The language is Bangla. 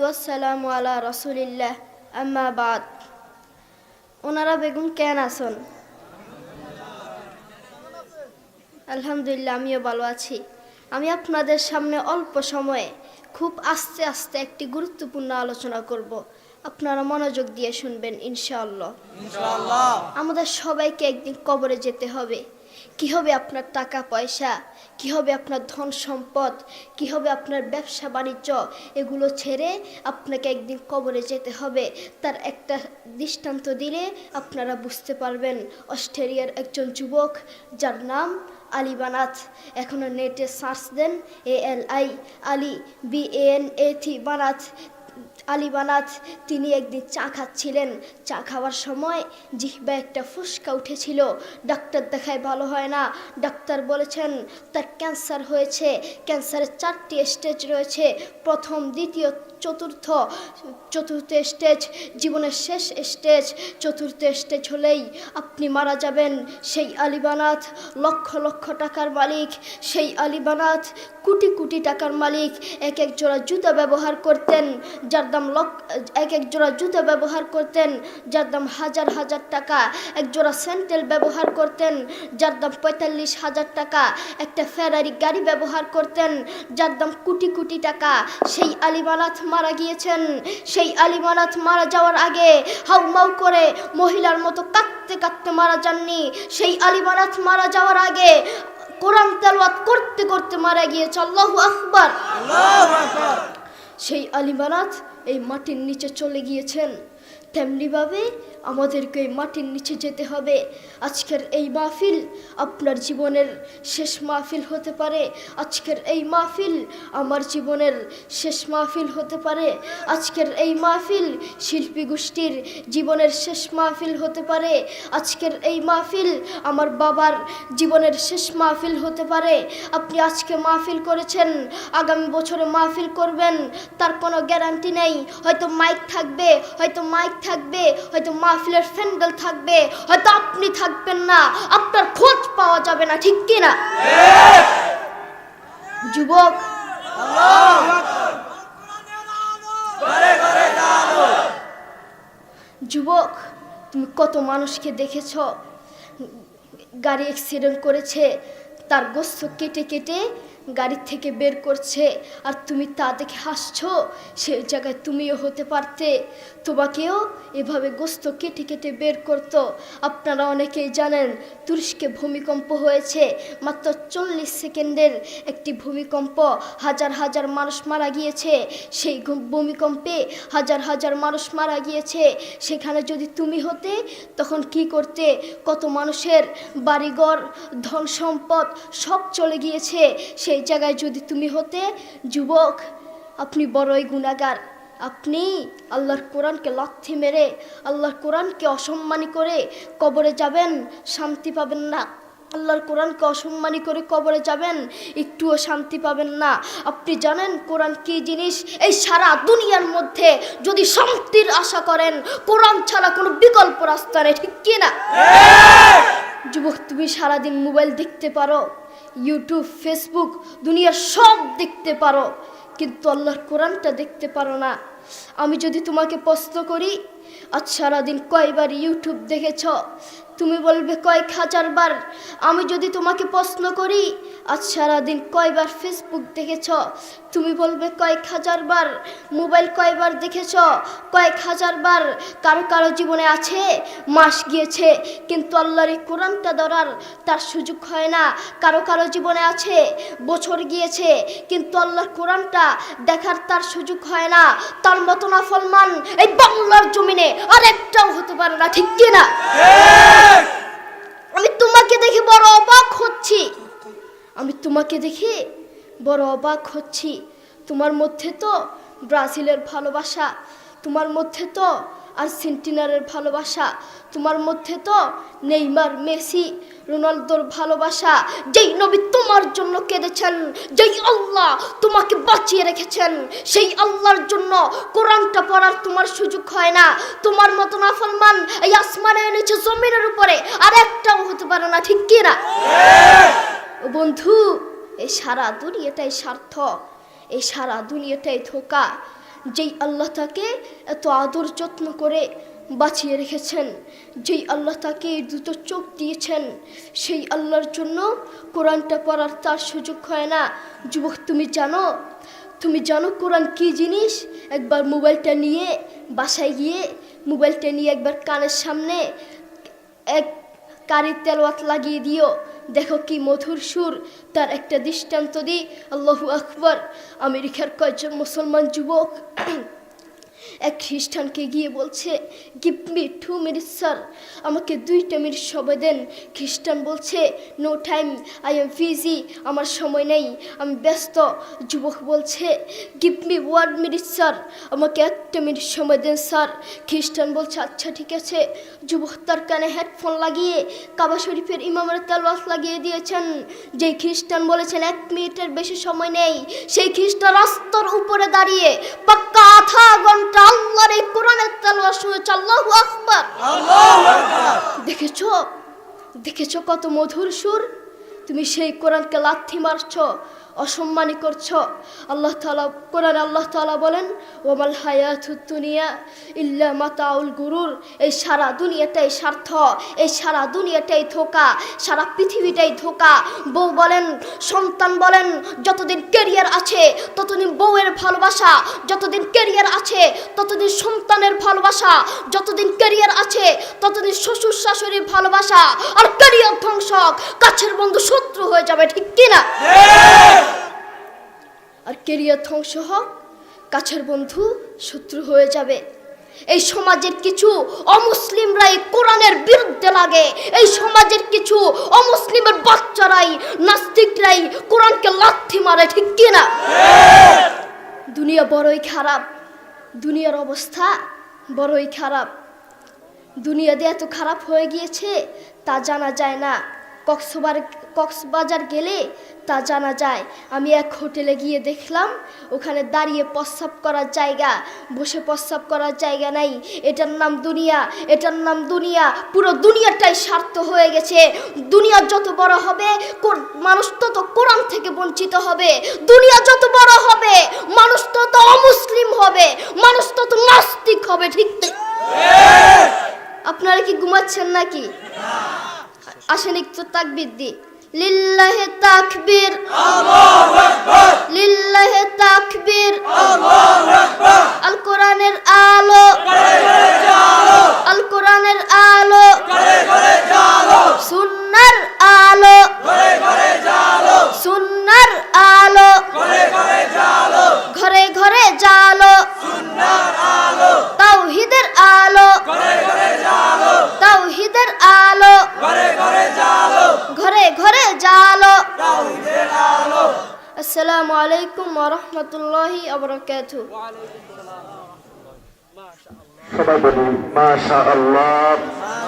ওয়াসসালামু আলা রাসূলিল্লাহ আম্মা বাদ। ওনারা বেগুন কেন আছেন? আলহামদুলিল্লাহ, আমিও ভালো আছি। আমি আপনাদের সামনে অল্প সময়ে খুব আস্তে আস্তে একটি গুরুত্বপূর্ণ আলোচনা করব। আপনারা মনোযোগ দিয়ে শুনবেন ইনশাআল্লাহ। আমাদের সবাইকে একদিন কবরে যেতে হবে। কি হবে আপনার টাকা পয়সা, কি হবে আপনার ধন সম্পদ, কি হবে আপনার ব্যবসা বাণিজ্য, এগুলো ছেড়ে আপনাকে একদিন কবরে যেতে হবে। তার একটা দৃষ্টান্ত দিলে আপনারা বুঝতে পারবেন। অস্ট্রেলিয়ার একজন যুবক, যার নাম আলী বানাত। এখনো নেটে সার্চ দেন ALI, আলী BANAT, বানাত। আলী বানাত তিনি একদিন চা খাচ্ছিলেন। চা খাওয়ার সময় জিহ্বা একটা ফুসকা উঠেছিল। ডাক্তার দেখায় ভালো হয় না। ডাক্তার বলেছেন তার ক্যান্সার হয়েছে। ক্যান্সারের 4টি স্টেজ রয়েছে, প্রথম, দ্বিতীয়, চতুর্থ স্টেজ জীবনের শেষ স্টেজ। চতুর্থ স্টেজ হলেই আপনি মারা যাবেন। সেই আলী বানাত লক্ষ লক্ষ টাকার মালিক, সেই আলী বানাত কোটি কোটি টাকার মালিক। এক এক জোড়া জুতা ব্যবহার করতেন, যার দাম এক এক জোড়া জুতা ব্যবহার করতেন যার দাম হাজার হাজার টাকা। এক জোড়া স্যান্ডেল ব্যবহার করতেন যার দাম 45,000 টাকা। একটা ফেরারি গাড়ি ব্যবহার করতেন যার দাম কোটি কোটি টাকা। সেই আলী বানাত মারা গিয়েছেন। সেই আলী বানাত মারা যাওয়ার আগে হাউমাউ করে মহিলার মতো কাঁদতে কাঁদতে মারা যাননি। সেই আলী বানাত মারা যাওয়ার আগে কোরআন তেলাওয়াত করতে করতে মারা গিয়েছে। আল্লাহু আকবার, আল্লাহু আকবার। সেই আলী বানাত এই মাটির নিচে চলে গিয়েছেন। তেমনিভাবে আমাদেরকে এই মাটির নিচে যেতে হবে। আজকের এই মাহফিল আপনার জীবনের শেষ মাহফিল হতে পারে। আজকের এই মাহফিল আমার জীবনের শেষ মাহফিল হতে পারে। আজকের এই মাহফিল শিল্পী গোষ্ঠীর জীবনের শেষ মাহফিল হতে পারে। আজকের এই মাহফিল আমার বাবার জীবনের শেষ মাহফিল হতে পারে। আপনি আজকে মাহফিল করেছেন, আগামী বছরে মাহফিল করবেন, তার কোনো গ্যারান্টি নেই। হয়তো মাইক থাকবে, হয়তো মাহফিলের প্যান্ডেল থাকবে, হয়তো আপনি থাকবেন না, আপনার খোঁজ পাওয়া যাবে না, ঠিক কি না? যুবক, যুবক, তুমি কত মানুষকে দেখেছ গাড়ি অ্যাক্সিডেন্ট করেছে, তার গোস্ত কেটে কেটে গাড়ি থেকে বের করছে, আর তুমি তা দেখে হাসছো। সেই জায়গায় তুমিও হতে পারতে, তোমাকেও এভাবে গোস্ত কেটে কেটে বের করতো। আপনারা অনেকেই জানেন তুরস্কে ভূমিকম্প হয়েছে, মাত্র 40 সেকেন্ডের একটি ভূমিকম্প, হাজার হাজার মানুষ মারা গিয়েছে। সেই ভূমিকম্পে হাজার হাজার মানুষ মারা গিয়েছে। সেখানে যদি তুমি হতে তখন কি করতে? কত মানুষের বাড়িঘর, ধন সম্পদ সব চলে গিয়েছে। সেই জায়গায় যদি তুমি হতে, যুবক, আপনি বড়ই গুনাহগার। আপনি আল্লাহর কোরআনকে লাথি মেরে, আল্লাহর কোরআনকে অসম্মানী করে কবরে যাবেন, শান্তি পাবেন না। আল্লাহর কোরআনকে অসম্মানী করে কবরে যাবেন, একটুও শান্তি পাবেন না। আপনি জানেন কোরআন কি জিনিস? এই সারা দুনিয়ার মধ্যে যদি শান্তির আশা করেন, কোরআন ছাড়া কোনো বিকল্প রাস্তা নেই, ঠিক কি না? যুবক, তুমি সারাদিন মোবাইল দেখতে পারো, ইউটিউব, ফেসবুক, দুনিয়ার সব দেখতে পারো, কিন্তু আল্লাহর কোরআনটা দেখতে পারো না। আমি যদি তোমাকে প্রশ্ন করি, আজ সারাদিন কয়বার ইউটিউব দেখেছ? তুমি বলবে কয়েক হাজার বার। আমি যদি তোমাকে প্রশ্ন করি, আজ সারাদিন কয়বার ফেসবুক দেখেছ? তুমি বলবে কয়েক হাজার বার। মোবাইল কয়বার দেখেছ? কয়েক হাজার বার। কারো কারো জীবনে আছে মাস গিয়েছে কিন্তু আল্লাহর এই কোরআনটা ধরার তার সুযোগ হয় না। কারো কারো জীবনে আছে বছর গিয়েছে কিন্তু আল্লাহর কোরআনটা দেখার তার সুযোগ হয় না। তার মতো নাফরমান এই বাংলার জমিনে আরেকটাও হতে পারে না, ঠিক কি না? আমি তোমাকে দেখে বড় অবাক হচ্ছি। তোমার মধ্যে তো ব্রাজিলের ভালোবাসা, তোমার মধ্যে তো আর্জেন্টিনার ভালোবাসা, তোমার মধ্যে তো নেইমার, মেসি, রোনালদোর ভালোবাসা। যেই নবী তোমার জন্য কেঁদেছেন, যেই আল্লাহ তোমাকে বাঁচিয়ে রেখেছেন, সেই আল্লাহর জন্য কোরআনটা পড়ার তোমার সুযোগ হয় না। তোমার মতো নাফরমান এই আসমানের নিচে জমিনের উপরে আর একটাও হতে পারে না, ঠিক কি না? বন্ধু, এই সারা দুনিয়াটাই স্বার্থ, এই সারা দুনিয়াটাই ধোঁকা। যেই আল্লাহ তাকে এত আদর যত্ন করে বাঁচিয়ে রেখেছেন, যেই আল্লাহ তাকে এই দুটো চোখ দিয়েছেন, সেই আল্লাহর জন্য কোরআনটা পড়ার তার সুযোগ হয় না। যুবক, তুমি জানো কোরআন কী জিনিস? একবার মোবাইলটা নিয়ে বাসায় গিয়ে মোবাইলটা নিয়ে একবার কানের সামনে এক কারি তেলাওয়াত লাগিয়ে দিও, দেখো কি মধুর সুর। তার একটা দৃষ্টান্ত দিই, আল্লাহু আকবার। আমেরিকার কয়েকজন মুসলমান যুবক এক খ্রিস্টানকে গিয়ে বলছে, গিভ মি 2 মিনিটস স্যার, আমাকে 2টা মিনিট সময় দেন। খ্রিস্টান বলছে, no time, I am busy, আমার সময় নেই, আমি ব্যস্ত। যুবক বলছে, গিভ মি 1 মিনিট স্যার, আমাকে 1টা মিনিট সময় দেন স্যার। খ্রিস্টান বলছে, আচ্ছা ঠিক আছে। যুবক তার কানে হেডফোন লাগিয়ে কাবা শরীফের ইমামের তেলাওয়াত লাগিয়ে দিয়েছেন। যেই খ্রিস্টান বলেছেন 1 মিনিটের বেশি সময় নেই, সেই খ্রিস্টান রাস্তার উপরে দাঁড়িয়ে পাক্কা আধা ঘন্টা আল্লাহর এই কোরআনের তেলাওয়াত শুনেছে। আল্লাহু আকবার, আল্লাহু আকবার। দেখেছো কত মধুর সুর? তুমি সেই কোরআনকে লাথি মারছো, অসম্মানী করছো। আল্লাহ তাআলা কোরআনে আল্লাহ তাআলা বলেন, ওয়ামাল হায়াতুদ দুনিয়া ইল্লা মাতাউল গুরুর। এই সারা দুনিয়াটাই স্বার্থ, এই সারা দুনিয়াটাই ধোঁকা, সারা পৃথিবীটাই ধোঁকা। বউ বলেন, সন্তান বলেন, যতদিন ক্যারিয়ার আছে ততদিন বউয়ের ভালোবাসা, যতদিন ক্যারিয়ার আছে ততদিন সন্তানের ভালোবাসা, যতদিন ক্যারিয়ার আছে ততদিন শ্বশুর শাশুড়ির ভালোবাসা। আর ক্যারিয়ার ধ্বংস, কাছের বন্ধু শত্রু হয়ে যাবে, ঠিক কিনা? আর ক্যারিয়ার ধ্বংস হোক, কাছের বন্ধু শত্রু হয়ে যাবে। এই সমাজের কিছু অমুসলিমরাই কোরআনের বিরুদ্ধে লাগে, এই সমাজের কিছু অমুসলিমের বাচ্চারাই, নাস্তিকরাই কোরআনকে লাথি মারে, ঠিক কিনা? দুনিয়া বড়ই খারাপ, দুনিয়ার অবস্থা বড়ই খারাপ। দুনিয়াতে এত খারাপ হয়ে গিয়েছে তা জানা যায় না। কক্সবাজার গেলে তা জানা যায়। আমি এক হোটেলে গিয়ে দেখলাম, ওখানে দাঁড়িয়ে প্রস্রাব করার জায়গা, বসে প্রস্রাব করার জায়গা নাই। এটার নাম দুনিয়া, এটার নাম দুনিয়া। পুরো দুনিয়াটাই স্বার্থ হয়ে গেছে। দুনিয়া যত বড় হবে, মানুষ তত কোরআন থেকে বঞ্চিত হবে। দুনিয়া যত বড় হবে, মানুষ তত অমুসলিম হবে, মানুষ তত নাস্তিক হবে, ঠিক? আপনারা কি ঘুমাচ্ছেন নাকি? আসেন একটু তাকবীর দি। লিল্লাহি তাকবীর, আল্লাহু আকবার, লিল্লাহি তাকবীর, আল্লাহু আকবার। আল কোরআনের আলো করে করে জালো, আল কোরআনের আলো করে করে জালো, সুন্নাহর আলো করে করে জালো, সুন্নাহর আলো করে করে জালো, ঘরে ঘরে জালো, সুন্নাহর আলো, তাওহীদের আলো করে করে জালো, তাওহীদের আলো ঘরে ঘরে জালো, ঘরে ঘরে জালো, তাওহীদের আলো। আসসালামু আলাইকুম ওয়া রাহমাতুল্লাহি ওয়া বারাকাতুহু। ওয়া আলাইকুম আসসালাম। মাশাআল্লাহ, মাশাআল্লাহ।